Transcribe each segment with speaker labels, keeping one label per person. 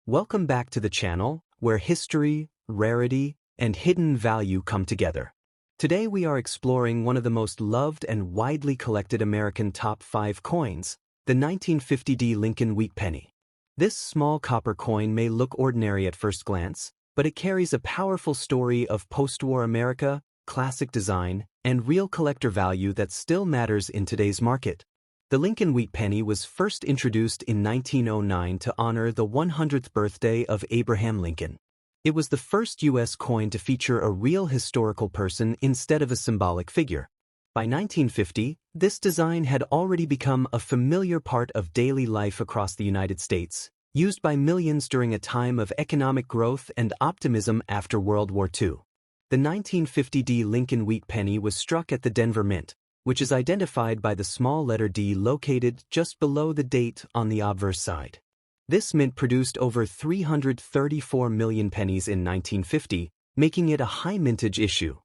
Speaker 1: Welcome back to the channel, where history, rarity, and hidden value come together. Today we are exploring one of the most loved and widely collected American top 5 coins, the 1950 Lincoln Wheat Penny. This small copper coin may look ordinary at first glance, but it carries a powerful story of post-war America, classic design, and real collector value that still matters in today's market. The Lincoln Wheat Penny was first introduced in 1909 to honor the 100th birthday of Abraham Lincoln. It was the first U.S. coin to feature a real historical person instead of a symbolic figure. By 1950, this design had already become a familiar part of daily life across the United States, used by millions during a time of economic growth and optimism after World War II. The 1950 Lincoln Wheat Penny was struck at the Denver Mint, which is identified by the small letter D located just below the date on the obverse side. This mint produced over 334 million pennies in 1950, making it a high mintage issue.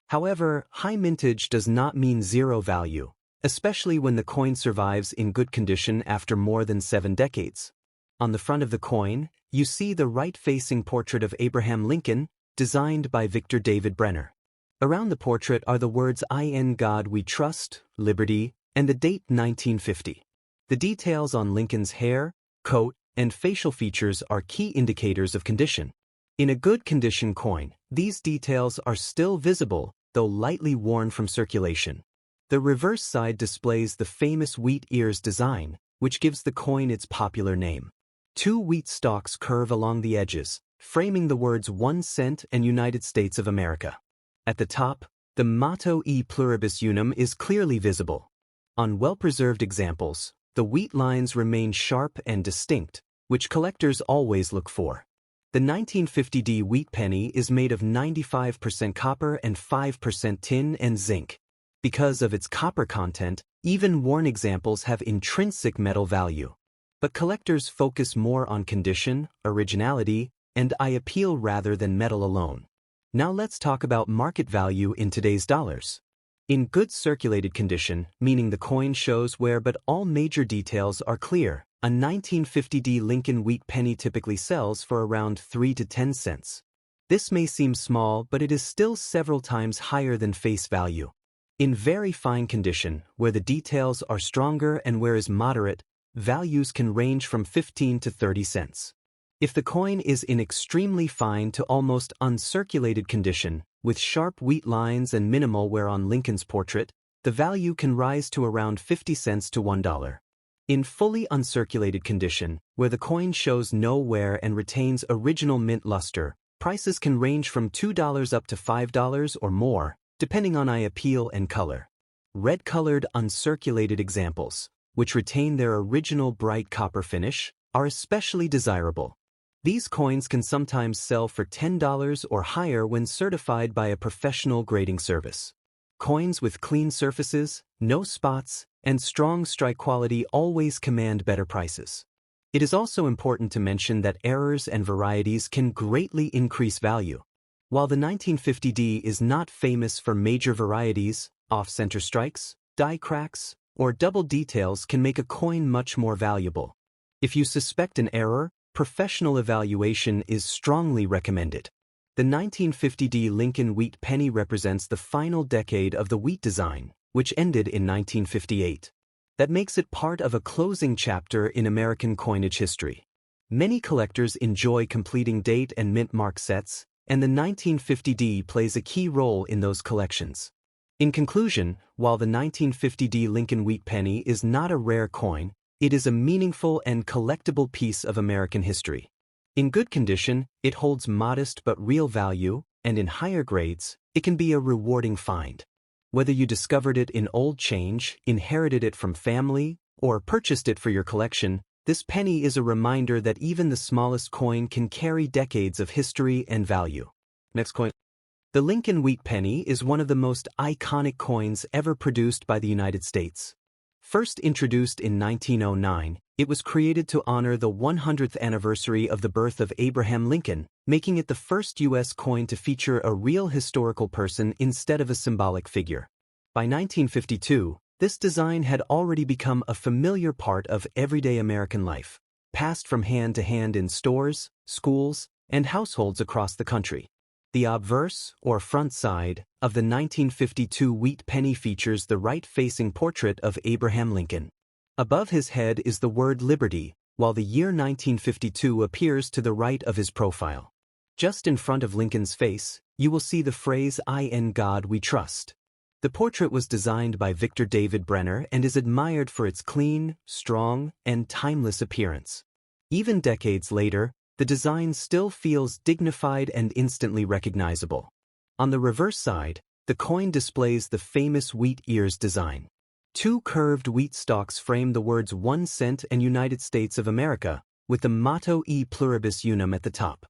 Speaker 1: However, high mintage does not mean zero value, especially when the coin survives in good condition after more than 7 decades. On the front of the coin, you see the right-facing portrait of Abraham Lincoln, designed by Victor David Brenner. Around the portrait are the words "In God We Trust," "Liberty," and the date 1950. The details on Lincoln's hair, coat, and facial features are key indicators of condition. In a good condition coin, these details are still visible, though lightly worn from circulation. The reverse side displays the famous wheat ears design, which gives the coin its popular name. 2 wheat stalks curve along the edges, framing the words 1 cent and United States of America. At the top, the motto E pluribus unum is clearly visible. On well-preserved examples, the wheat lines remain sharp and distinct, which collectors always look for. The 1950 Wheat Penny is made of 95% copper and 5% tin and zinc. Because of its copper content, even worn examples have intrinsic metal value. But collectors focus more on condition, originality, and eye appeal rather than metal alone. Now let's talk about market value in today's dollars. In good circulated condition, meaning the coin shows wear but all major details are clear, a 1950 Lincoln Wheat Penny typically sells for around 3 to 10 cents. This may seem small, but it is still several times higher than face value. In very fine condition, where the details are stronger and wear is moderate, values can range from 15 to 30 cents. If the coin is in extremely fine to almost uncirculated condition, with sharp wheat lines and minimal wear on Lincoln's portrait, the value can rise to around 50 cents to $1. In fully uncirculated condition, where the coin shows no wear and retains original mint luster, prices can range from $2 up to $5 or more, depending on eye appeal and color. Red-colored uncirculated examples, which retain their original bright copper finish, are especially desirable. These coins can sometimes sell for $10 or higher when certified by a professional grading service. Coins with clean surfaces, no spots, and strong strike quality always command better prices. It is also important to mention that errors and varieties can greatly increase value. While the 1950 is not famous for major varieties, off-center strikes, die cracks, or double details can make a coin much more valuable. If you suspect an error, professional evaluation is strongly recommended. The 1950 Lincoln Wheat Penny represents the final decade of the wheat design, which ended in 1958. That makes it part of a closing chapter in American coinage history. Many collectors enjoy completing date and mint mark sets, and the 1950 plays a key role in those collections. In conclusion, while the 1950 Lincoln Wheat Penny is not a rare coin, it is a meaningful and collectible piece of American history. In good condition, it holds modest but real value, and in higher grades, it can be a rewarding find. Whether you discovered it in old change, inherited it from family, or purchased it for your collection, this penny is a reminder that even the smallest coin can carry decades of history and value. Next coin. The Lincoln Wheat Penny is one of the most iconic coins ever produced by the United States. First introduced in 1909, it was created to honor the 100th anniversary of the birth of Abraham Lincoln, making it the first U.S. coin to feature a real historical person instead of a symbolic figure. By 1952, this design had already become a familiar part of everyday American life. passed from hand to hand in stores, schools, and households across the country. The obverse, or front side, of the 1952 wheat penny features the right-facing portrait of Abraham Lincoln. Above his head is the word Liberty, while the year 1952 appears to the right of his profile. Just in front of Lincoln's face, you will see the phrase "In God We Trust." The portrait was designed by Victor David Brenner and is admired for its clean, strong, and timeless appearance. Even decades later, the design still feels dignified and instantly recognizable. On the reverse side, the coin displays the famous wheat ears design. Two curved wheat stalks frame the words 1 cent and United States of America, with the motto E Pluribus Unum at the top.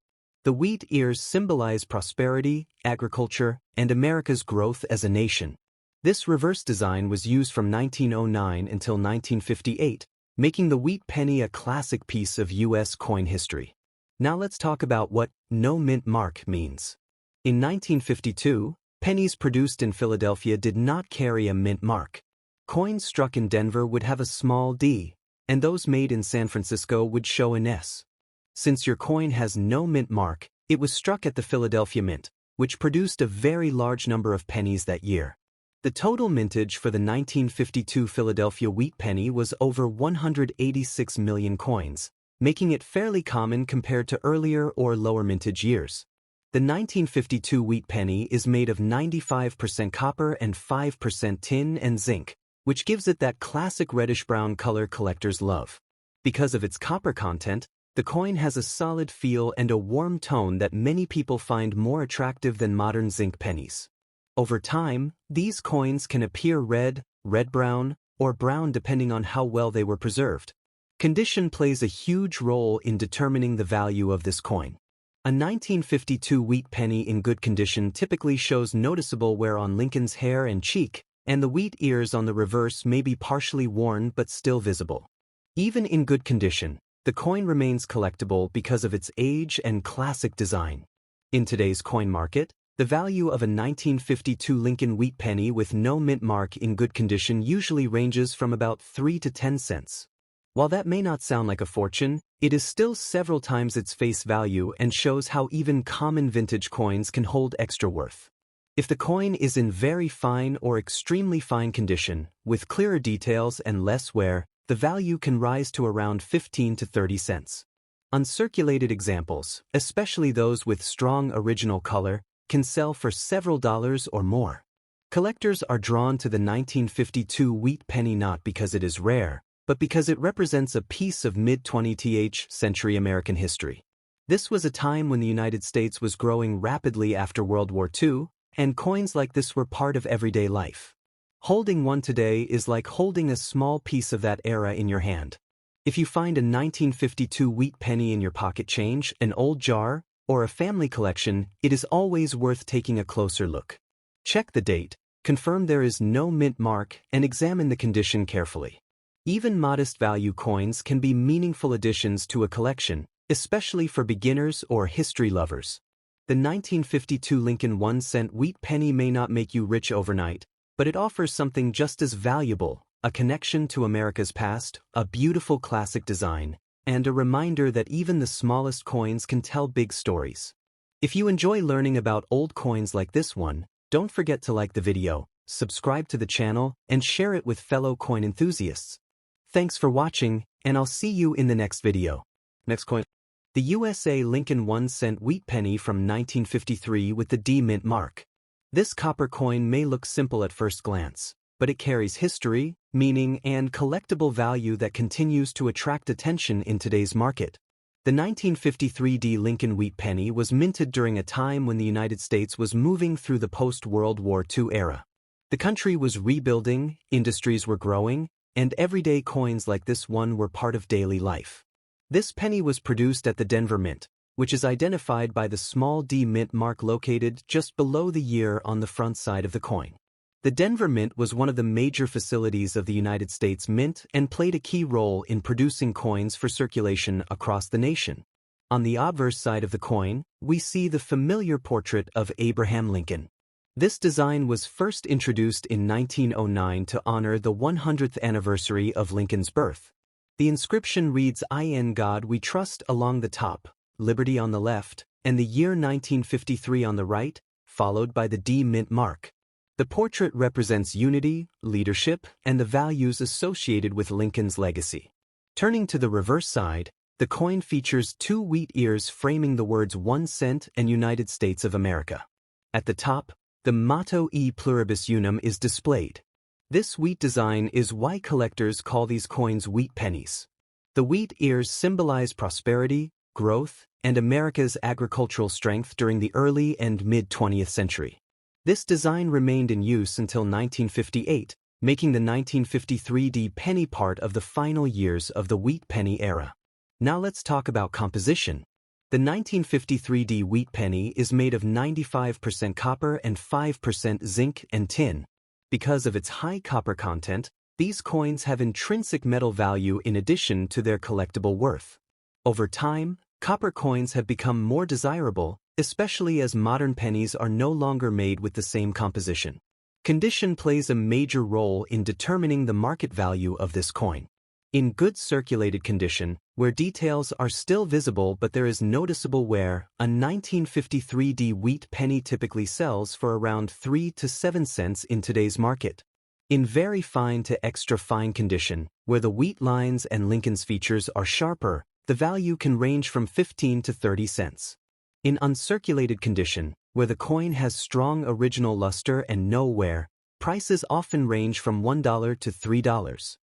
Speaker 1: The wheat ears symbolize prosperity, agriculture, and America's growth as a nation. This reverse design was used from 1909 until 1958, making the wheat penny a classic piece of U.S. coin history. Now let's talk about what "no mint mark" means. In 1952, pennies produced in Philadelphia did not carry a mint mark. Coins struck in Denver would have a small d, and those made in San Francisco would show an S. Since your coin has no mint mark, it was struck at the Philadelphia Mint, which produced a very large number of pennies that year. The total mintage for the 1952 Philadelphia wheat penny was over 186 million coins, making it fairly common compared to earlier or lower mintage years. The 1952 wheat penny is made of 95% copper and 5% tin and zinc, which gives it that classic reddish-brown color collectors love. Because of its copper content, the coin has a solid feel and a warm tone that many people find more attractive than modern zinc pennies. Over time, these coins can appear red, red-brown, or brown depending on how well they were preserved. Condition plays a huge role in determining the value of this coin. A 1952 wheat penny in good condition typically shows noticeable wear on Lincoln's hair and cheek, and the wheat ears on the reverse may be partially worn but still visible. Even in good condition, the coin remains collectible because of its age and classic design. In today's coin market, the value of a 1952 Lincoln wheat penny with no mint mark in good condition usually ranges from about 3 to 10 cents. While that may not sound like a fortune, it is still several times its face value and shows how even common vintage coins can hold extra worth. If the coin is in very fine or extremely fine condition, with clearer details and less wear, the value can rise to around 15 to 30 cents. Uncirculated examples, especially those with strong original color, can sell for several dollars or more. Collectors are drawn to the 1952 wheat penny not because it is rare, but because it represents a piece of mid-20th century American history. This was a time when the United States was growing rapidly after World War II, and coins like this were part of everyday life. Holding one today is like holding a small piece of that era in your hand. If you find a 1952 wheat penny in your pocket change, an old jar, or a family collection, it is always worth taking a closer look. Check the date, confirm there is no mint mark, and examine the condition carefully. Even modest value coins can be meaningful additions to a collection, especially for beginners or history lovers. The 1952 Lincoln 1-cent wheat penny may not make you rich overnight, but it offers something just as valuable: a connection to America's past, a beautiful classic design, and a reminder that even the smallest coins can tell big stories. If you enjoy learning about old coins like this one, don't forget to like the video, subscribe to the channel, and share it with fellow coin enthusiasts. Thanks for watching, and I'll see you in the next video. Next coin. The USA Lincoln 1-cent wheat penny from 1953 with the D mint mark. This copper coin may look simple at first glance, but it carries history, meaning, and collectible value that continues to attract attention in today's market. The 1953 D Lincoln wheat penny was minted during a time when the United States was moving through the post-World War II era. The country was rebuilding, industries were growing, and everyday coins like this one were part of daily life. This penny was produced at the Denver Mint, which is identified by the small D mint mark located just below the year on the front side of the coin. The Denver Mint was one of the major facilities of the United States Mint and played a key role in producing coins for circulation across the nation. On the obverse side of the coin, we see the familiar portrait of Abraham Lincoln. This design was first introduced in 1909 to honor the 100th anniversary of Lincoln's birth. The inscription reads "In God We Trust" along the top, Liberty on the left, and the year 1953 on the right, followed by the D Mint mark. The portrait represents unity, leadership, and the values associated with Lincoln's legacy. Turning to the reverse side, the coin features two wheat ears framing the words 1 cent and United States of America. At the top, the motto E Pluribus Unum is displayed. This wheat design is why collectors call these coins wheat pennies. The wheat ears symbolize prosperity, growth, and America's agricultural strength during the early and mid-20th century. This design remained in use until 1958, making the 1953 D penny part of the final years of the wheat penny era. Now let's talk about composition. The 1953 D wheat penny is made of 95% copper and 5% zinc and tin. Because of its high copper content, these coins have intrinsic metal value in addition to their collectible worth. Over time, copper coins have become more desirable, especially as modern pennies are no longer made with the same composition. Condition plays a major role in determining the market value of this coin. In good circulated condition, where details are still visible but there is noticeable wear, a 1953 D wheat penny typically sells for around 3 to 7 cents in today's market. In very fine to extra fine condition, where the wheat lines and Lincoln's features are sharper, the value can range from 15 to 30 cents. In uncirculated condition, where the coin has strong original luster and no wear, prices often range from $1 to $3.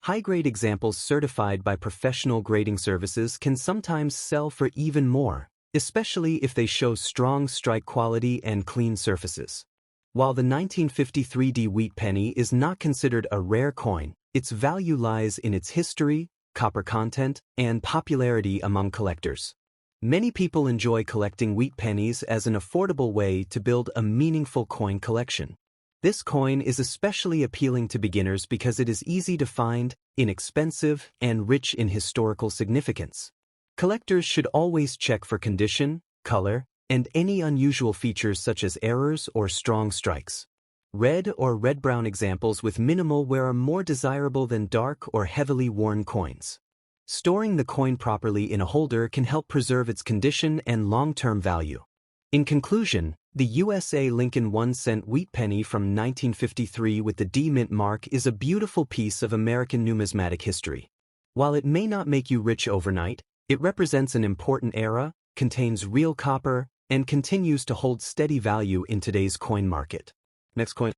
Speaker 1: High-grade examples certified by professional grading services can sometimes sell for even more, especially if they show strong strike quality and clean surfaces. While the 1953 D wheat penny is not considered a rare coin, its value lies in its history, copper content, and popularity among collectors. Many people enjoy collecting wheat pennies as an affordable way to build a meaningful coin collection. This coin is especially appealing to beginners because it is easy to find, inexpensive, and rich in historical significance. Collectors should always check for condition, color, and any unusual features such as errors or strong strikes. Red or red-brown examples with minimal wear are more desirable than dark or heavily worn coins. Storing the coin properly in a holder can help preserve its condition and long-term value. In conclusion, the USA Lincoln 1 cent wheat penny from 1953 with the D Mint mark is a beautiful piece of American numismatic history. While it may not make you rich overnight, it represents an important era, contains real copper, and continues to hold steady value in today's coin market. Next coin.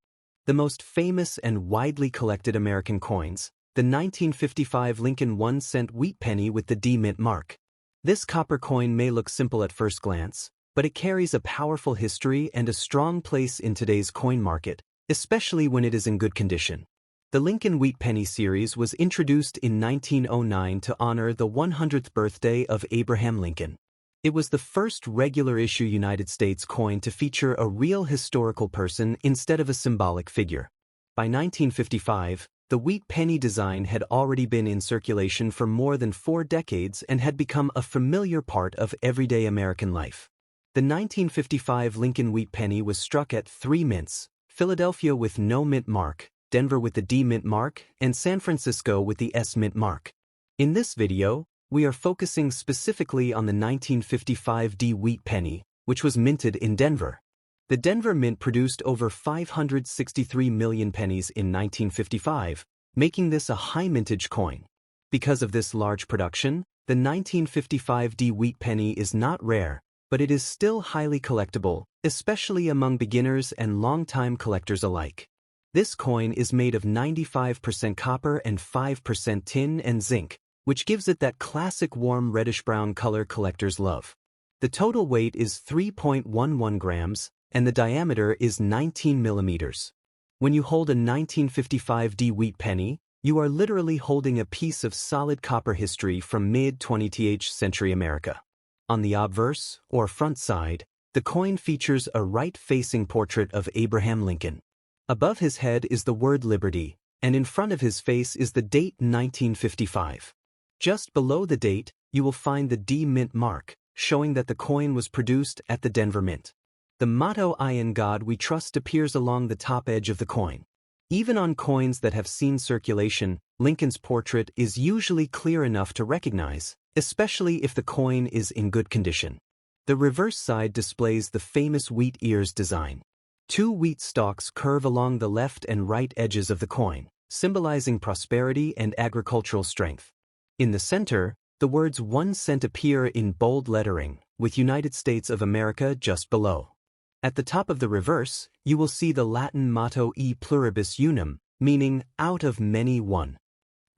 Speaker 1: The most famous and widely collected American coins, the 1955 Lincoln 1 cent wheat penny with the D Mint mark. This copper coin may look simple at first glance, but it carries a powerful history and a strong place in today's coin market, especially when it is in good condition. The Lincoln Wheat Penny series was introduced in 1909 to honor the 100th birthday of Abraham Lincoln. It was the first regular-issue United States coin to feature a real historical person instead of a symbolic figure. By 1955, the wheat penny design had already been in circulation for more than 4 decades and had become a familiar part of everyday American life. The 1955 Lincoln Wheat Penny was struck at 3 mints: Philadelphia with no mint mark, Denver with the D Mint mark, and San Francisco with the S Mint mark. In this video, we are focusing specifically on the 1955 D Wheat Penny, which was minted in Denver. The Denver Mint produced over 563 million pennies in 1955, making this a high mintage coin. Because of this large production, the 1955 D Wheat Penny is not rare, but it is still highly collectible, especially among beginners and long-time collectors alike. This coin is made of 95% copper and 5% tin and zinc, which gives it that classic warm reddish-brown color collectors love. The total weight is 3.11 grams, and the diameter is 19 millimeters. When you hold a 1955 D Wheat Penny, you are literally holding a piece of solid copper history from mid-20th century America. On the obverse, or front side, the coin features a right-facing portrait of Abraham Lincoln. Above his head is the word Liberty, and in front of his face is the date 1955. Just below the date, you will find the D Mint mark, showing that the coin was produced at the Denver Mint. The motto "In God We Trust" appears along the top edge of the coin. Even on coins that have seen circulation, Lincoln's portrait is usually clear enough to recognize, especially if the coin is in good condition. The reverse side displays the famous wheat ears design. Two wheat stalks curve along the left and right edges of the coin, symbolizing prosperity and agricultural strength. In the center, the words 1 cent appear in bold lettering, with United States of America just below. At the top of the reverse, you will see the Latin motto E pluribus unum, meaning out of many one.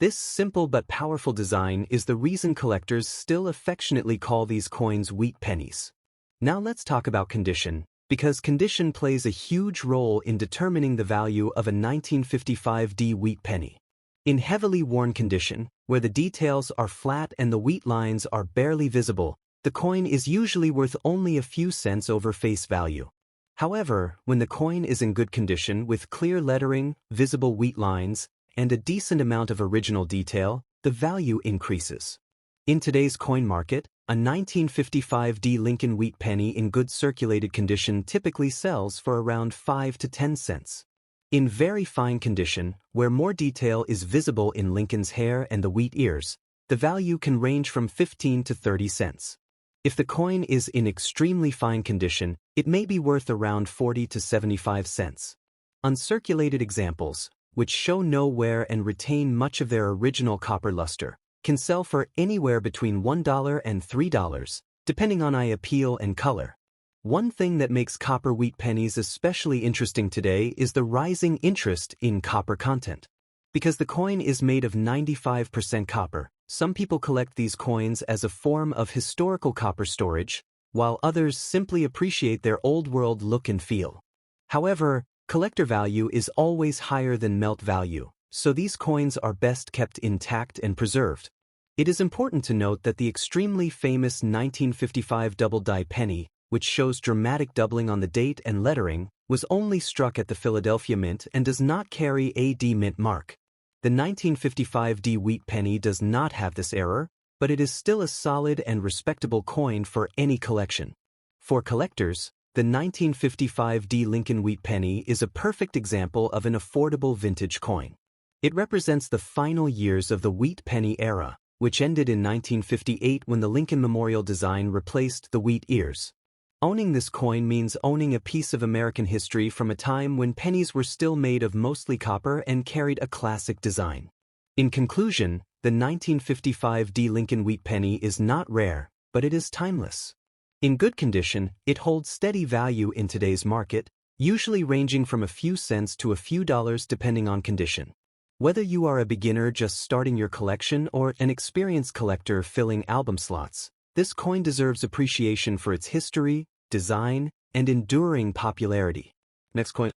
Speaker 1: This simple but powerful design is the reason collectors still affectionately call these coins wheat pennies. Now let's talk about condition, because condition plays a huge role in determining the value of a 1955D wheat penny. In heavily worn condition, where the details are flat and the wheat lines are barely visible, the coin is usually worth only a few cents over face value. However, when the coin is in good condition with clear lettering, visible wheat lines, and a decent amount of original detail, the value increases. In today's coin market, a 1955D Lincoln wheat penny in good circulated condition typically sells for around 5 to 10 cents. In very fine condition, where more detail is visible in Lincoln's hair and the wheat ears, the value can range from 15 to 30 cents. If the coin is in extremely fine condition, it may be worth around 40 to 75 cents. Uncirculated examples, which show no wear and retain much of their original copper luster, can sell for anywhere between $1 and $3, depending on eye appeal and color. One thing that makes copper wheat pennies especially interesting today is the rising interest in copper content. Because the coin is made of 95% copper, some people collect these coins as a form of historical copper storage, while others simply appreciate their old-world look and feel. However, collector value is always higher than melt value, so these coins are best kept intact and preserved. It is important to note that the extremely famous 1955 double-die penny, which shows dramatic doubling on the date and lettering, was only struck at the Philadelphia Mint and does not carry a D Mint mark. The 1955D wheat penny does not have this error, but it is still a solid and respectable coin for any collection. For collectors, the 1955D Lincoln wheat penny is a perfect example of an affordable vintage coin. It represents the final years of the wheat penny era, which ended in 1958 when the Lincoln Memorial design replaced the wheat ears. Owning this coin means owning a piece of American history from a time when pennies were still made of mostly copper and carried a classic design. In conclusion, the 1955D Lincoln wheat penny is not rare, but it is timeless. In good condition, it holds steady value in today's market, usually ranging from a few cents to a few dollars depending on condition. Whether you are a beginner just starting your collection or an experienced collector filling album slots, this coin deserves appreciation for its history, design, and enduring popularity. Next coin.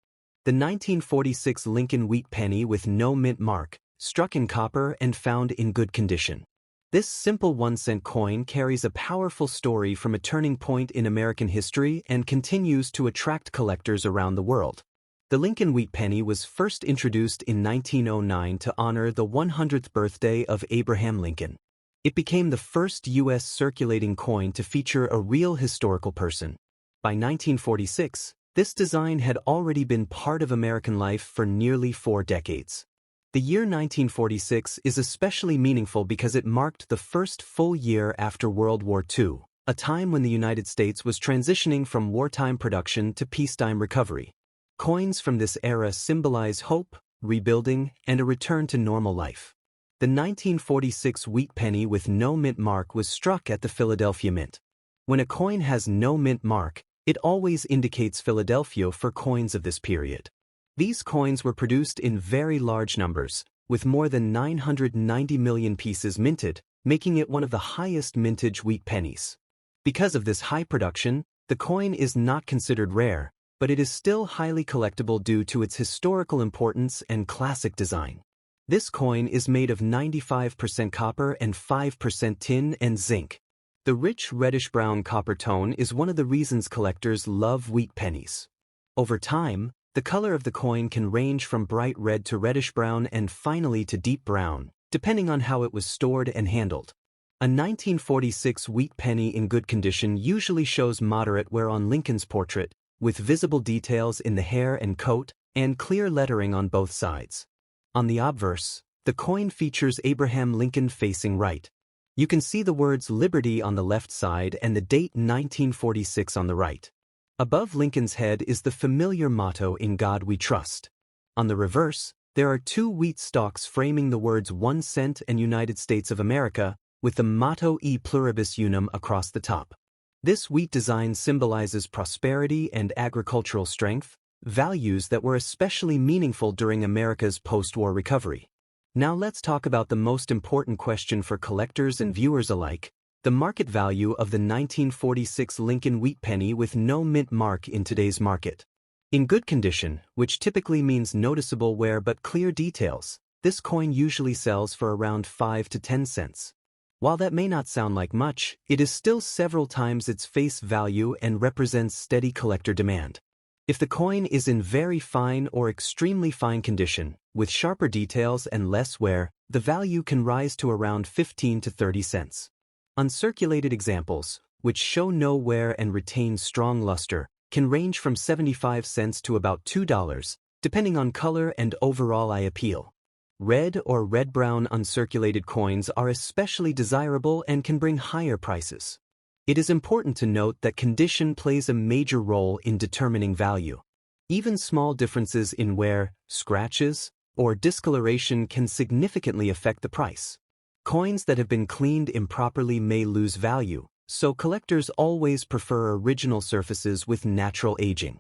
Speaker 1: The 1946 Lincoln wheat penny with no mint mark, struck in copper and found in good condition. This simple 1-cent coin carries a powerful story from a turning point in American history and continues to attract collectors around the world. The Lincoln wheat penny was first introduced in 1909 to honor the 100th birthday of Abraham Lincoln. It became the first U.S. circulating coin to feature a real historical person. By 1946, this design had already been part of American life for nearly 4 decades. The year 1946 is especially meaningful because it marked the first full year after World War II, a time when the United States was transitioning from wartime production to peacetime recovery. Coins from this era symbolize hope, rebuilding, and a return to normal life. The 1946 wheat penny with no mint mark was struck at the Philadelphia Mint. When a coin has no mint mark, it always indicates Philadelphia for coins of this period. These coins were produced in very large numbers, with more than 990 million pieces minted, making it one of the highest mintage wheat pennies. Because of this high production, the coin is not considered rare, but it is still highly collectible due to its historical importance and classic design. This coin is made of 95% copper and 5% tin and zinc. The rich reddish-brown copper tone is one of the reasons collectors love wheat pennies. Over time, the color of the coin can range from bright red to reddish-brown and finally to deep brown, depending on how it was stored and handled. A 1946 wheat penny in good condition usually shows moderate wear on Lincoln's portrait, with visible details in the hair and coat, and clear lettering on both sides. On the obverse, the coin features Abraham Lincoln facing right. You can see the words Liberty on the left side and the date 1946 on the right. Above Lincoln's head is the familiar motto "In God We Trust." On the reverse, there are two wheat stalks framing the words 1 cent and United States of America, with the motto E Pluribus Unum across the top. This wheat design symbolizes prosperity and agricultural strength, values that were especially meaningful during America's post-war recovery. Now let's talk about the most important question for collectors and viewers alike: the market value of the 1946 Lincoln wheat penny with no mint mark in today's market. In good condition, which typically means noticeable wear but clear details, this coin usually sells for around 5 to 10 cents. While that may not sound like much, it is still several times its face value and represents steady collector demand. If the coin is in very fine or extremely fine condition, with sharper details and less wear, the value can rise to around 15 to 30 cents. Uncirculated examples, which show no wear and retain strong luster, can range from 75 cents to about $2, depending on color and overall eye appeal. Red or red-brown uncirculated coins are especially desirable and can bring higher prices. It is important to note that condition plays a major role in determining value. Even small differences in wear, scratches, or discoloration can significantly affect the price. Coins that have been cleaned improperly may lose value, so collectors always prefer original surfaces with natural aging.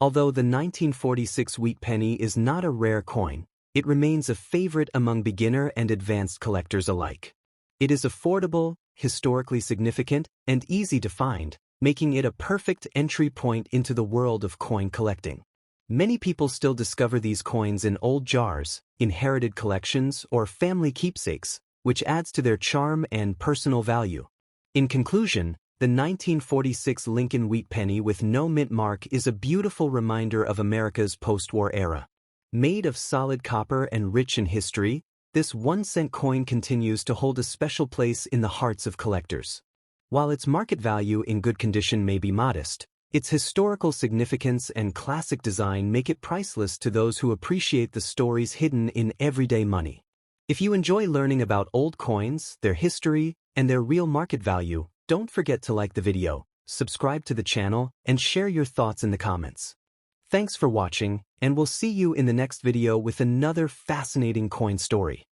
Speaker 1: Although the 1946 wheat penny is not a rare coin, it remains a favorite among beginner and advanced collectors alike. It is affordable, historically significant, and easy to find, making it a perfect entry point into the world of coin collecting. Many people still discover these coins in old jars, inherited collections, or family keepsakes, which adds to their charm and personal value. In conclusion, the 1946 Lincoln wheat penny with no mint mark is a beautiful reminder of America's post-war era. Made of solid copper and rich in history, this 1-cent coin continues to hold a special place in the hearts of collectors. While its market value in good condition may be modest, its historical significance and classic design make it priceless to those who appreciate the stories hidden in everyday money. If you enjoy learning about old coins, their history, and their real market value, don't forget to like the video, subscribe to the channel, and share your thoughts in the comments. Thanks for watching, and we'll see you in the next video with another fascinating coin story.